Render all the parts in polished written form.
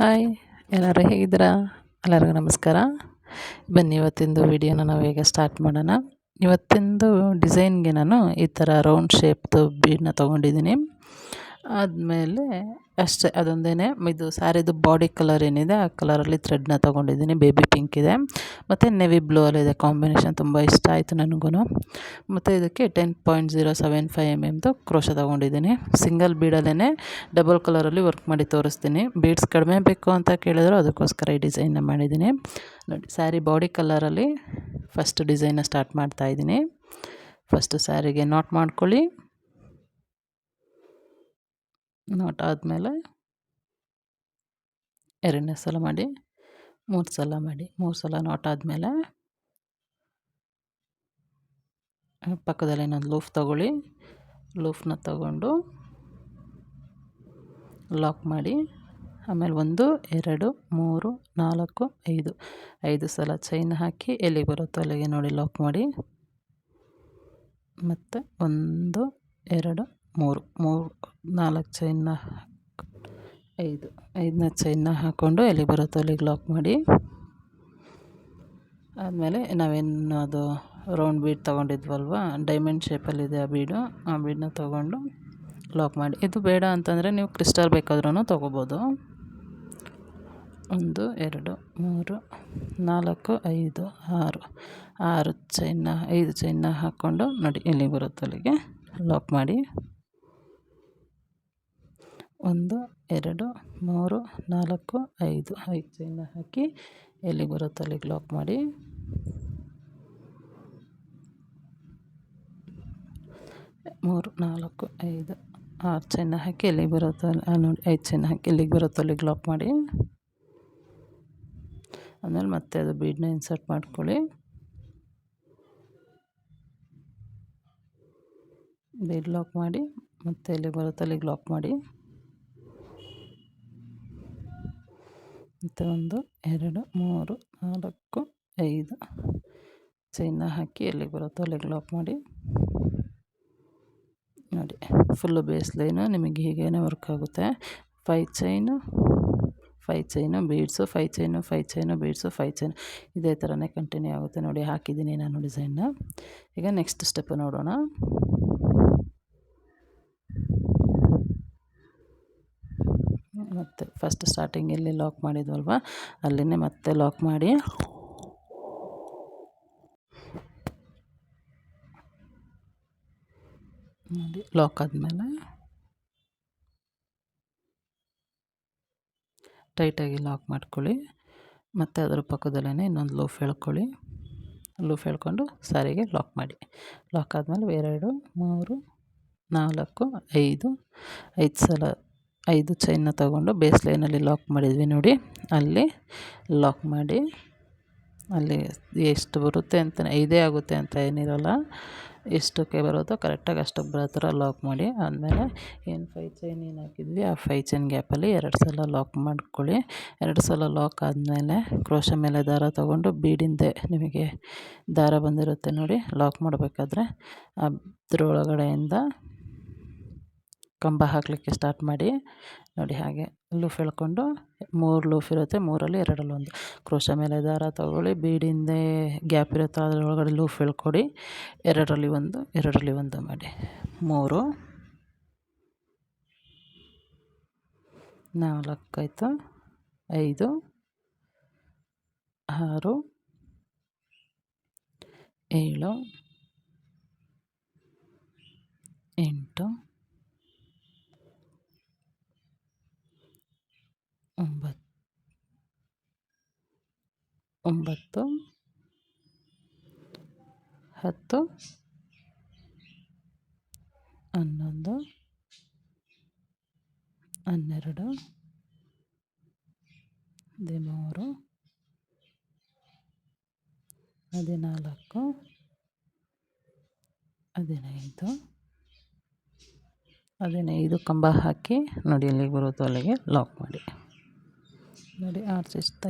Hi, ಎಲ್ಲರೂ ಹೇಗಿದ್ದೀರಾ? ಎಲ್ಲರಿಗೂ ನಮಸ್ಕಾರ. ಬನ್ನಿ ಇವತ್ತಿಂದು ವಿಡಿಯೋನ ನಾವು ಹೇಗೆ ಸ್ಟಾರ್ಟ್ ಮಾಡೋಣ. ಇವತ್ತಿಂದು ಡಿಸೈನ್ಗೆ ನಾನು ಈ ಥರ ರೌಂಡ್ ಶೇಪ್ದು ಬೀಡನ್ನ ತೊಗೊಂಡಿದ್ದೀನಿ. ಆದಮೇಲೆ ಅಷ್ಟೇ, ಅದೊಂದೇ. ಇದು ಸ್ಯಾರಿದು ಬಾಡಿ ಕಲರ್ ಏನಿದೆ ಆ ಕಲರಲ್ಲಿ ಥ್ರೆಡ್ನ ತೊಗೊಂಡಿದ್ದೀನಿ. ಬೇಬಿ ಪಿಂಕ್ ಇದೆ ಮತ್ತು ನೆವಿ ಬ್ಲೂ ಅಲ್ಲಿದೆ ಕಾಂಬಿನೇಷನ್. ತುಂಬ ಇಷ್ಟ ಆಯಿತು ನನಗೂ. ಮತ್ತು ಇದಕ್ಕೆ 10.075 mm ಕ್ರೋಶ ತೊಗೊಂಡಿದ್ದೀನಿ. ಸಿಂಗಲ್ ಬೀಡಲ್ಲೇ ಡಬಲ್ ಕಲರಲ್ಲಿ ವರ್ಕ್ ಮಾಡಿ ತೋರಿಸ್ತೀನಿ. ಬೀಡ್ಸ್ ಕಡಿಮೆ ಬೇಕು ಅಂತ ಕೇಳಿದ್ರು, ಅದಕ್ಕೋಸ್ಕರ ಈ ಡಿಸೈನ್ನ ಮಾಡಿದ್ದೀನಿ. ನೋಡಿ, ಸ್ಯಾರಿ ಬಾಡಿ ಕಲರಲ್ಲಿ ಫಸ್ಟ್ ಡಿಸೈನ್ನ ಸ್ಟಾರ್ಟ್ ಮಾಡ್ತಾಯಿದ್ದೀನಿ. ಫಸ್ಟು ಸ್ಯಾರಿಗೆ ನಾಟ್ ಮಾಡ್ಕೊಳ್ಳಿ. ನಾಟ್ ಆದಮೇಲೆ ಎರಡನೇ ಸಲ ಮಾಡಿ, 3 ಸಲ ಮಾಡಿ. 3 ಸಲ ನಾಟ್ ಆದಮೇಲೆ ಪಕ್ಕದಲ್ಲಿ ಇನ್ನೊಂದು ಲೂಫ್ ತೊಗೊಳ್ಳಿ. ಲೂಫ್ನ ತಗೊಂಡು ಲಾಕ್ ಮಾಡಿ. ಆಮೇಲೆ 1 2 3 4 5 5 ಸಲ ಚೈನ್ ಹಾಕಿ ಎಲ್ಲಿಗೆ ಬರುತ್ತೋ ಅಲ್ಲಿಗೆ ನೋಡಿ ಲಾಕ್ ಮಾಡಿ. ಮತ್ತು 1 2 3 4 ಚೈನ್ನ 5ನೇ ಚೈನ್ನ ಹಾಕ್ಕೊಂಡು ಎಲ್ಲಿ ಬರುತ್ತೋ ಅಲ್ಲಿಗೆ ಲಾಕ್ ಮಾಡಿ. ಆದಮೇಲೆ ನಾವೇನು ಅದು ರೌಂಡ್ ಬೀಡ್ ತೊಗೊಂಡಿದ್ವಲ್ವ, ಡೈಮಂಡ್ ಶೇಪಲ್ಲಿದೆ ಆ ಬೀಡು, ಆ ಬೀಡನ್ನ ತೊಗೊಂಡು ಲಾಕ್ ಮಾಡಿ. ಇದು ಬೇಡ ಅಂತಂದರೆ ನೀವು ಕ್ರಿಸ್ಟಲ್ ಬೇಕಾದ್ರೂ ತೊಗೋಬೋದು. 1 2 3 4 5 6 ಚೈನ್ನ 5 ಚೈನ್ನ ಹಾಕ್ಕೊಂಡು ನೋಡಿ ಎಲ್ಲಿಗೆ ಬರುತ್ತೋ ಅಲ್ಲಿಗೆ ಲಾಕ್ ಮಾಡಿ. 1 2 3 4 5 ಚೈನ್ನ ಹಾಕಿ ಎಲ್ಲಿಗೆ ಬರುತ್ತೋ ಅಲ್ಲಿಗೆ ಲಾಕ್ ಮಾಡಿ. 3 4 5 6 ಚೈನ್ನ ಹಾಕಿ ಎಲ್ಲಿಗೆ ಬರುತ್ತೋ ನೋಡಿ 5 ಚೈನ್ನ ಹಾಕಿ ಎಲ್ಲಿಗೆ ಬರುತ್ತೋ ಅಲ್ಲಿಗೆ ಲಾಕ್ ಮಾಡಿ. ಆಮೇಲೆ ಮತ್ತೆ ಅದು ಬೀಡನ್ನ ಇನ್ಸರ್ಟ್ ಮಾಡ್ಕೊಳ್ಳಿ. ಬೀಡ್ ಲಾಕ್ ಮಾಡಿ ಮತ್ತೆ ಎಲ್ಲಿಗೆ ಬರುತ್ತೋ ಅಲ್ಲಿಗೆ ಲಾಕ್ ಮಾಡಿ. ಮತ್ತು 1 2 3 4 5 ಚೈನ್ನ ಹಾಕಿ ಎಲ್ಲಿಗೆ ಬರುತ್ತೋ ಅಲ್ಲಿಗೆ ಲಾಕ್ ಮಾಡಿ. ನೋಡಿ, ಫುಲ್ಲು ಬೇಸ್ ಲೈನು ನಿಮಗೆ ಹೀಗೇ ವರ್ಕ್ ಆಗುತ್ತೆ. 5 chain beads, 5 chain beads, 5 chain, ಇದೇ ಥರನೇ ಕಂಟಿನ್ಯೂ ಆಗುತ್ತೆ. ನೋಡಿ, ಹಾಕಿದ್ದೀನಿ ನಾನು ಡಿಸೈನ್ನ. ಈಗ ನೆಕ್ಸ್ಟ್ ಸ್ಟೆಪ್ ನೋಡೋಣ. ಮತ್ತು ಫಸ್ಟ್ ಸ್ಟಾರ್ಟಿಂಗಲ್ಲಿ ಲಾಕ್ ಮಾಡಿದ್ವಲ್ವ, ಅಲ್ಲೇ ಮತ್ತೆ ಲಾಕ್ ಮಾಡಿ. ನೋಡಿ, ಲಾಕ್ ಆದಮೇಲೆ ಟೈಟಾಗಿ ಲಾಕ್ ಮಾಡ್ಕೊಳ್ಳಿ. ಮತ್ತು ಅದರ ಪಕ್ಕದಲ್ಲೇ ಇನ್ನೊಂದು ಲೂಫ್ ಎಳ್ಕೊಳ್ಳಿ. ಲೂಫ್ ಎಳ್ಕೊಂಡು ಸ್ಯಾರಿಗೆ ಲಾಕ್ ಮಾಡಿ. ಲಾಕ್ ಆದಮೇಲೆ 2 3 4 5 ಸಲ 5 ಚೈನ್ನ ತೊಗೊಂಡು ಬೇಸ್ ಲೈನಲ್ಲಿ ಲಾಕ್ ಮಾಡಿದ್ವಿ ನೋಡಿ, ಅಲ್ಲಿ ಲಾಕ್ ಮಾಡಿ. ಅಲ್ಲಿ ಎಷ್ಟು ಬರುತ್ತೆ ಅಂತ 5 ಆಗುತ್ತೆ ಅಂತ ಏನಿರೋಲ್ಲ, ಎಷ್ಟಕ್ಕೆ ಬರುತ್ತೋ ಕರೆಕ್ಟಾಗಿ ಅಷ್ಟಕ್ಕೆ ಬರೋ ಥರ ಲಾಕ್ ಮಾಡಿ. ಆದಮೇಲೆ ಏನು 5 ಚೈನ್ ಏನು ಹಾಕಿದ್ವಿ ಆ 5 ಚೈನ್ ಗ್ಯಾಪಲ್ಲಿ 2 ಸಲ ಲಾಕ್ ಮಾಡ್ಕೊಳ್ಳಿ. 2 ಸಲ ಲಾಕ್ ಆದಮೇಲೆ ಕ್ರೋಶ ಮೇಲೆ ದಾರ ತೊಗೊಂಡು ಬೀಡಿಂದೆ ನಿಮಗೆ ದಾರ ಬಂದಿರುತ್ತೆ ನೋಡಿ, ಲಾಕ್ ಮಾಡಬೇಕಾದ್ರೆ ಅದ್ರೊಳಗಡೆಯಿಂದ ಕಂಬ ಹಾಕಲಿಕ್ಕೆ ಸ್ಟಾರ್ಟ್ ಮಾಡಿ. ನೋಡಿ, ಹಾಗೆ ಲೂಫ್ ಎಳ್ಕೊಂಡು 3 ಲೂಫ್ ಇರುತ್ತೆ, 3ರಲ್ಲಿ 2ರಲ್ಲಿ 1 ಕ್ರೋಶ ಮೇಲೆ ದಾರ ತೊಗೊಳ್ಳಿ. ಬೀಡಿಂದೆ ಗ್ಯಾಪ್ ಇರುತ್ತೆ ಅದರೊಳಗಡೆ ಲೂಫ್ ಎಳ್ಕೊಡಿ. 2ರಲ್ಲಿ 1 2ರಲ್ಲಿ 1 ಮಾಡಿ. 3 4 ಆಯಿತು, 5 6 7 8 9 10 11 12 13 14 15 ಕಂಬ ಹಾಕಿ ನೋಡಿ ಎಲ್ಲಿಗೆ ಬರುತ್ತೋ ಅಲ್ಲಿಗೆ ಲಾಕ್ ಮಾಡಿ. ನೋಡಿ,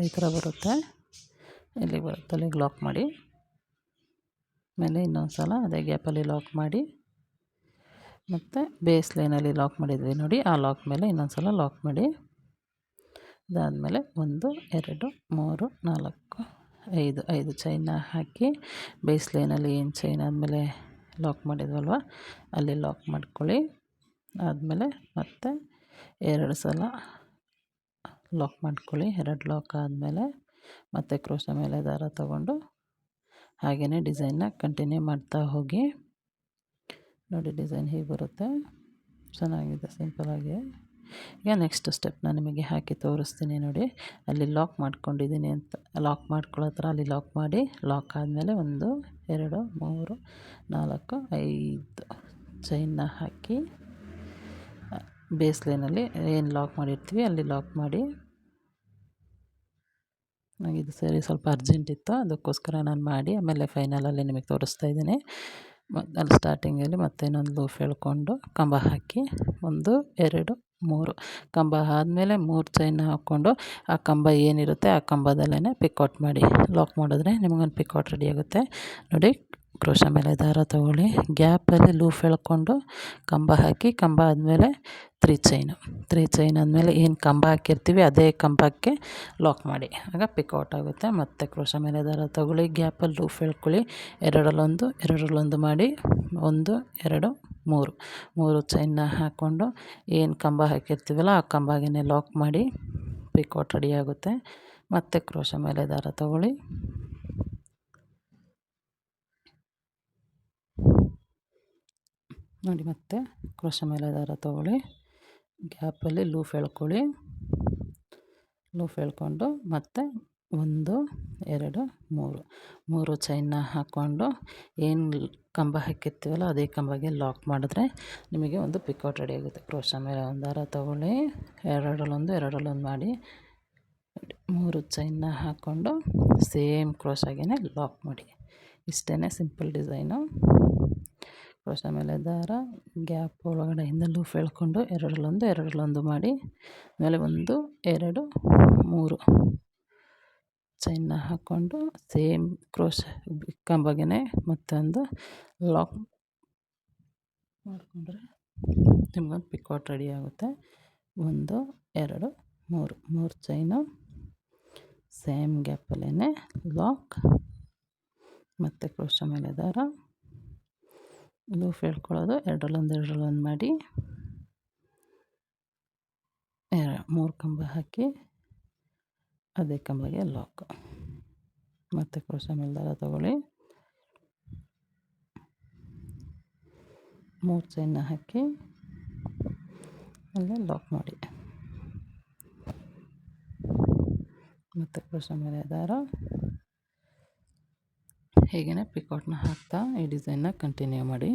ಈ ಥರ ಬರುತ್ತೆ. ಎಲ್ಲಿಗೆ ಬರುತ್ತೋ ಅಲ್ಲಿಗೆ ಲಾಕ್ ಮಾಡಿ. ಆಮೇಲೆ ಇನ್ನೊಂದು ಸಲ ಅದೇ ಗ್ಯಾಪಲ್ಲಿ ಲಾಕ್ ಮಾಡಿ. ಮತ್ತು ಬೇಸ್ ಲೈನಲ್ಲಿ ಲಾಕ್ ಮಾಡಿದ್ವಿ ನೋಡಿ, ಆ ಲಾಕ್ ಮೇಲೆ ಇನ್ನೊಂದು ಸಲ ಲಾಕ್ ಮಾಡಿ. ಅದಾದಮೇಲೆ 1 2 3 4 5 ಚೈನ್ನ ಹಾಕಿ ಬೇಸ್ ಲೈನಲ್ಲಿ ಏನು ಚೈನ್ ಆದಮೇಲೆ ಲಾಕ್ ಮಾಡಿದ್ವಲ್ವ ಅಲ್ಲಿ ಲಾಕ್ ಮಾಡ್ಕೊಳ್ಳಿ. ಆದಮೇಲೆ ಮತ್ತೆ 2 ಸಲ ಲಾಕ್ ಮಾಡ್ಕೊಳ್ಳಿ. 2 ಲಾಕ್ ಆದಮೇಲೆ ಮತ್ತೆ ಕ್ರೋಶಾ ಮೇಲೆ ದಾರ ತಗೊಂಡು ಹಾಗೆಯೇ ಡಿಸೈನ್ನ ಕಂಟಿನ್ಯೂ ಮಾಡ್ತಾ ಹೋಗಿ. ನೋಡಿ ಡಿಸೈನ್ ಹೀಗೆ ಬರುತ್ತೆ, ಚೆನ್ನಾಗಿದೆ ಸಿಂಪಲಾಗಿ. ಈಗ ನೆಕ್ಸ್ಟ್ ಸ್ಟೆಪ್ ನಾನು ನಿಮಗೆ ಹಾಕಿ ತೋರಿಸ್ತೀನಿ ನೋಡಿ. ಅಲ್ಲಿ ಲಾಕ್ ಮಾಡ್ಕೊಂಡಿದ್ದೀನಿ ಅಂತ ಲಾಕ್ ಮಾಡ್ಕೊಳ್ಳೋ ಥರ ಅಲ್ಲಿ ಲಾಕ್ ಮಾಡಿ, ಲಾಕ್ ಆದಮೇಲೆ 1 2 3 4 5 ಚೈನ್ನ ಹಾಕಿ ಬೇಸ್ ಲೈನಲ್ಲಿ ಏನು ಲಾಕ್ ಮಾಡಿರ್ತೀವಿ ಅಲ್ಲಿ ಲಾಕ್ ಮಾಡಿ. ನನಗೆ ಇದು ಸರಿ ಸ್ವಲ್ಪ ಅರ್ಜೆಂಟ್ ಇತ್ತು, ಅದಕ್ಕೋಸ್ಕರ ನಾನು ಮಾಡಿ ಆಮೇಲೆ ಫೈನಲಲ್ಲಿ ನಿಮಗೆ ತೋರಿಸ್ತಾ ಇದ್ದೀನಿ. ಅಲ್ಲಿ ಸ್ಟಾರ್ಟಿಂಗಲ್ಲಿ ಮತ್ತೆ ಇನ್ನೊಂದು ಲೂಪ್ ಎಳ್ಕೊಂಡು ಕಂಬ ಹಾಕಿ 1 2 3 ಕಂಬ ಆದಮೇಲೆ 3 ಚೈನ್ನ ಹಾಕ್ಕೊಂಡು ಆ ಕಂಬ ಏನಿರುತ್ತೆ ಆ ಕಂಬದಲ್ಲೇ ಪಿಕೌಟ್ ಮಾಡಿ ಲಾಕ್ ಮಾಡಿದ್ರೆ ನಿಮಗೊಂದು ಪಿಕೌಟ್ ರೆಡಿ ಆಗುತ್ತೆ. ನೋಡಿ ಕ್ರೋಶಾ ಮೇಲೆ ದಾರ ತೊಗೊಳ್ಳಿ, ಗ್ಯಾಪಲ್ಲಿ ಲೂಪ್ ಎಳ್ಕೊಂಡು ಕಂಬ ಹಾಕಿ, ಕಂಬ ಆದಮೇಲೆ 3 ಚೈನ್ ಆದಮೇಲೆ ಏನು ಕಂಬ ಹಾಕಿರ್ತೀವಿ ಅದೇ ಕಂಬಕ್ಕೆ ಲಾಕ್ ಮಾಡಿ, ಆಗ ಪಿಕೌಟ್ ಆಗುತ್ತೆ. ಮತ್ತು ಕ್ರೋಶಾ ಮೇಲೆ ದಾರ ತೊಗೊಳ್ಳಿ, ಗ್ಯಾಪಲ್ಲಿ ಲೂಪ್ ಎಳ್ಕೊಳ್ಳಿ, ಎರಡರಲ್ಲೊಂದು ಮಾಡಿ 1 2 3 ಚೈನ್ನ ಹಾಕ್ಕೊಂಡು ಏನು ಕಂಬ ಹಾಕಿರ್ತೀವಲ್ಲ ಆ ಕಂಬಗೇ ಲಾಕ್ ಮಾಡಿ ಪಿಕೌಟ್ ರೆಡಿ ಆಗುತ್ತೆ. ಮತ್ತು ಕ್ರೋಶಾ ಮೇಲೆ ದಾರ ತೊಗೊಳ್ಳಿ, ನೋಡಿ ಮತ್ತೆ ಕ್ರೋಶಾ ಮೇಲೆ ದಾರ ತೊಗೊಳ್ಳಿ, ಗ್ಯಾಪಲ್ಲಿ ಲೂಪ್ ಎಳ್ಕೊಳ್ಳಿ, ಲೂಪ್ ಎಳ್ಕೊಂಡು ಮತ್ತೆ 1 2 3 ಚೈನ್ನ ಹಾಕ್ಕೊಂಡು ಏನು ಕಂಬ ಹಾಕಿರ್ತೀವಲ್ಲ ಅದೇ ಕಂಬಗೆ ಲಾಕ್ ಮಾಡಿದ್ರೆ ನಿಮಗೆ ಒಂದು ಪಿಕೌಟ್ ರೆಡಿ ಆಗುತ್ತೆ. ಕ್ರೋಶಾ ಮೇಲೆ ಒಂದು ದಾರ ತೊಗೊಳ್ಳಿ, ಎರಡರಲ್ಲೊಂದು ಮಾಡಿ 3 ಚೈನ್ನ ಹಾಕ್ಕೊಂಡು ಸೇಮ್ ಕ್ರೋಶಾಗೇ ಲಾಕ್ ಮಾಡಿ. ಇಷ್ಟೇ ಸಿಂಪಲ್ ಡಿಸೈನು. ಕ್ರೋಶಾ ಮೇಲೆ ದಾರ, ಗ್ಯಾಪ್ ಒಳಗಡೆಯಿಂದ ಲೂಪ್ ಎಳ್ಕೊಂಡು ಎರಡರಲ್ಲೊಂದು ಮಾಡಿ ಆಮೇಲೆ 1 2 3 ಚೈನ್ನ ಹಾಕ್ಕೊಂಡು ಸೇಮ್ ಕ್ರೋಶಾ ಕಂಬಗೇ ಮತ್ತೊಂದು ಲಾಕ್ ಮಾಡಿಕೊಂಡ್ರೆ ನಿಮ್ಗೊಂದು ಪಿಕೌಟ್ ರೆಡಿ ಆಗುತ್ತೆ. 1 2 3 ಚೈನು ಸೇಮ್ ಗ್ಯಾಪಲ್ಲೇ ಲಾಕ್, ಮತ್ತು ಕ್ರೋಶಾ ಮೇಲೆ ದಾರ, ಲೂಪ್ ಎಳ್ಕೊಳ್ಳೋದು, ಎರಡರಲ್ಲೊಂದು ಮಾಡಿ 3 ಕಂಬ ಹಾಕಿ ಅದೇ ಕಂಬಗೆ ಲಾಕ್, ಮತ್ತು ಕ್ರೋಶಾ ಮೇಲೆ ದಾರ ತೊಗೊಳ್ಳಿ, 3 ಚೈನ್ನ ಹಾಕಿ ಅಲ್ಲೇ ಲಾಕ್ ಮಾಡಿ, ಮತ್ತು ಕ್ರೋಶಾ ಮೇಲೆ ದಾರ, ಹೀಗೇ ಪಿಕೌಟ್ನ ಹಾಕ್ತಾ ಈ ಡಿಸೈನ್ನ ಕಂಟಿನ್ಯೂ ಮಾಡಿ.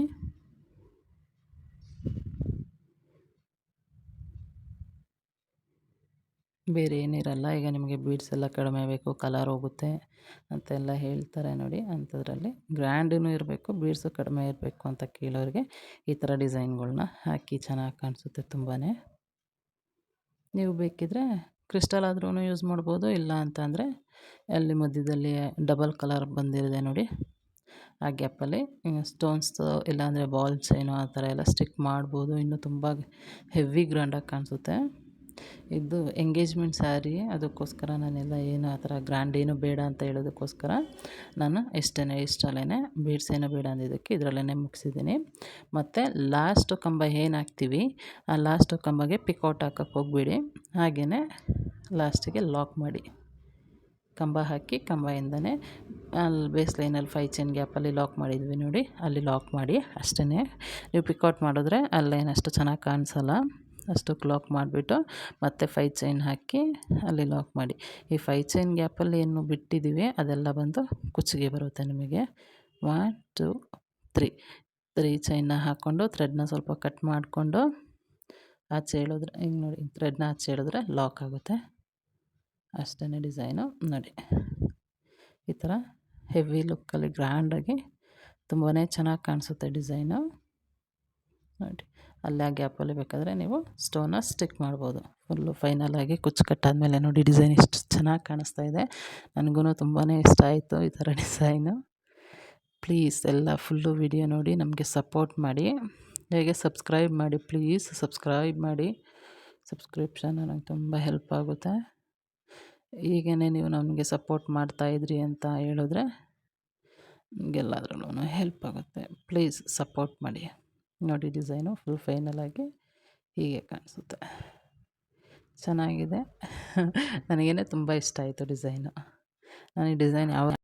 ಬೇರೆ ಏನಿರಲ್ಲ. ಈಗ ನಿಮಗೆ ಬೀಡ್ಸ್ ಎಲ್ಲ ಕಡಿಮೆ ಬೇಕು, ಕಲರ್ ಹೋಗುತ್ತೆ ಅಂತೆಲ್ಲ ಹೇಳ್ತಾರೆ ನೋಡಿ, ಅಂಥದ್ರಲ್ಲಿ ಗ್ರ್ಯಾಂಡೂ ಇರಬೇಕು, ಬೀಡ್ಸು ಕಡಿಮೆ ಇರಬೇಕು ಅಂತ ಕೇಳೋರಿಗೆ ಈ ಥರ ಡಿಸೈನ್ಗಳ್ನ ಹಾಕಿ ಚೆನ್ನಾಗಿ ಕಾಣಿಸುತ್ತೆ ತುಂಬಾ. ನೀವು ಬೇಕಿದ್ದರೆ ಕ್ರಿಸ್ಟಲ್ ಆದ್ರೂ ಯೂಸ್ ಮಾಡ್ಬೋದು, ಇಲ್ಲ ಅಂತಂದರೆ ಅಲ್ಲಿ ಮಧ್ಯದಲ್ಲಿ ಡಬಲ್ ಕಲರ್ ಬಂದಿರಿದೆ ನೋಡಿ ಆ ಗ್ಯಾಪಲ್ಲಿ ಸ್ಟೋನ್ಸ್ದು ಇಲ್ಲಾಂದರೆ ಬಾಲ್ ಚೈನು ಆ ಥರ ಎಲ್ಲ ಸ್ಟಿಕ್ ಮಾಡ್ಬೋದು, ಇನ್ನೂ ತುಂಬ ಹೆವಿ ಗ್ರ್ಯಾಂಡಾಗಿ ಕಾಣಿಸುತ್ತೆ. ಇದು ಎಂಗೇಜ್ಮೆಂಟ್ ಸ್ಯಾರಿ, ಅದಕ್ಕೋಸ್ಕರ ನಾನೆಲ್ಲ ಏನು ಆ ಥರ ಗ್ರ್ಯಾಂಡ್ ಏನು ಬೇಡ ಅಂತ ಹೇಳೋದಕ್ಕೋಸ್ಕರ ನಾನು ಇಷ್ಟರಲ್ಲೇ ಬೀಡ್ಸ್ ಏನೂ ಬೇಡ ಅಂದಿದ್ದಕ್ಕೆ ಇದರಲ್ಲೇ ಮುಗಿಸಿದ್ದೀನಿ. ಮತ್ತು ಲಾಸ್ಟು ಕಂಬ ಏನು ಹಾಕ್ತೀವಿ ಆ ಲಾಸ್ಟು ಕಂಬಗೆ ಪಿಕೌಟ್ ಹಾಕೋಕ್ಕೆ ಹೋಗಬೇಡಿ, ಹಾಗೆಯೇ ಲಾಸ್ಟಿಗೆ ಲಾಕ್ ಮಾಡಿ, ಕಂಬ ಹಾಕಿ ಕಂಬದಿಂದನೇ ಅಲ್ಲಿ ಬೇಸ್ ಲೈನಲ್ಲಿ 5 ಚೈನ್ ಗ್ಯಾಪಲ್ಲಿ ಲಾಕ್ ಮಾಡಿದ್ವಿ ನೋಡಿ, ಅಲ್ಲಿ ಲಾಕ್ ಮಾಡಿ ಅಷ್ಟೇ. ನೀವು ಪಿಕೌಟ್ ಮಾಡಿದ್ರೆ ಅಲ್ಲೇನಷ್ಟು ಚೆನ್ನಾಗಿ ಕಾಣಿಸಲ್ಲ, ಅಷ್ಟಕ್ಕೆ ಲಾಕ್ ಮಾಡಿಬಿಟ್ಟು ಮತ್ತೆ 5 ಚೈನ್ ಹಾಕಿ ಅಲ್ಲಿ ಲಾಕ್ ಮಾಡಿ. ಈ 5 ಚೈನ್ ಗ್ಯಾಪಲ್ಲಿ ಏನು ಬಿಟ್ಟಿದ್ದೀವಿ ಅದೆಲ್ಲ ಬಂದು ಕುಚ್ಚಿಗೆ ಬರುತ್ತೆ ನಿಮಗೆ. 1 2 3 ಚೈನ್ನ ಹಾಕ್ಕೊಂಡು ಥ್ರೆಡ್ನ ಸ್ವಲ್ಪ ಕಟ್ ಮಾಡಿಕೊಂಡು ಆಚೆ ಎಳೆದ್ರೆ ಹಿಂಗೆ ನೋಡಿ, ಥ್ರೆಡ್ನ ಆಚೆ ಎಳೆದ್ರೆ ಲಾಕ್ ಆಗುತ್ತೆ, ಅಷ್ಟೇ ಡಿಸೈನು. ನೋಡಿ ಈ ಥರ ಹೆವಿ ಲುಕ್ಕಲ್ಲಿ ಗ್ರ್ಯಾಂಡಾಗಿ ತುಂಬಾ ಚೆನ್ನಾಗಿ ಕಾಣಿಸುತ್ತೆ ಡಿಸೈನು. ನೋಡಿ ಅಲ್ಲಿ ಆ ಗ್ಯಾಪಲ್ಲಿ ಬೇಕಾದರೆ ನೀವು ಸ್ಟೋನ್ನ ಸ್ಟಿಕ್ ಮಾಡ್ಬೋದು. ಫುಲ್ಲು ಫೈನಲಾಗಿ ಕುಚ್ಚು ಕಟ್ಟಾದಮೇಲೆ ನೋಡಿ ಡಿಸೈನ್ ಎಷ್ಟು ಚೆನ್ನಾಗಿ ಕಾಣಿಸ್ತಾ ಇದೆ, ನನಗೂ ತುಂಬಾ ಇಷ್ಟ ಆಯಿತು ಈ ಥರ ಡಿಸೈನು. ಪ್ಲೀಸ್ ಎಲ್ಲ ಫುಲ್ಲು ವಿಡಿಯೋ ನೋಡಿ ನಮಗೆ ಸಪೋರ್ಟ್ ಮಾಡಿ, ಹೇಗೆ ಸಬ್ಸ್ಕ್ರೈಬ್ ಮಾಡಿ, ಪ್ಲೀಸ್ ಸಬ್ಸ್ಕ್ರೈಬ್ ಮಾಡಿ, ಸಬ್ಸ್ಕ್ರಿಪ್ಷನ್ ನನಗೆ ತುಂಬ ಹೆಲ್ಪ್ ಆಗುತ್ತೆ. ಹೀಗೇ ನೀವು ನಮಗೆ ಸಪೋರ್ಟ್ ಮಾಡ್ತಾಯಿದ್ರಿ ಅಂತ ಹೇಳಿದ್ರೆ ನಿಮಗೆಲ್ಲದ್ರಲ್ಲೂ ಹೆಲ್ಪ್ ಆಗುತ್ತೆ. ಪ್ಲೀಸ್ ಸಪೋರ್ಟ್ ಮಾಡಿ. ನೋಡಿ ಡಿಸೈನು ಫುಲ್ ಫೈನಲಾಗಿ ಹೀಗೆ ಕಾಣಿಸುತ್ತೆ. ಚೆನ್ನಾಗಿದೆ. ನನಗೇನೆ ತುಂಬ ಇಷ್ಟ ಆಯಿತು ಡಿಸೈನು. ನಾನು ಈ ಡಿಸೈನ್ ಯಾವ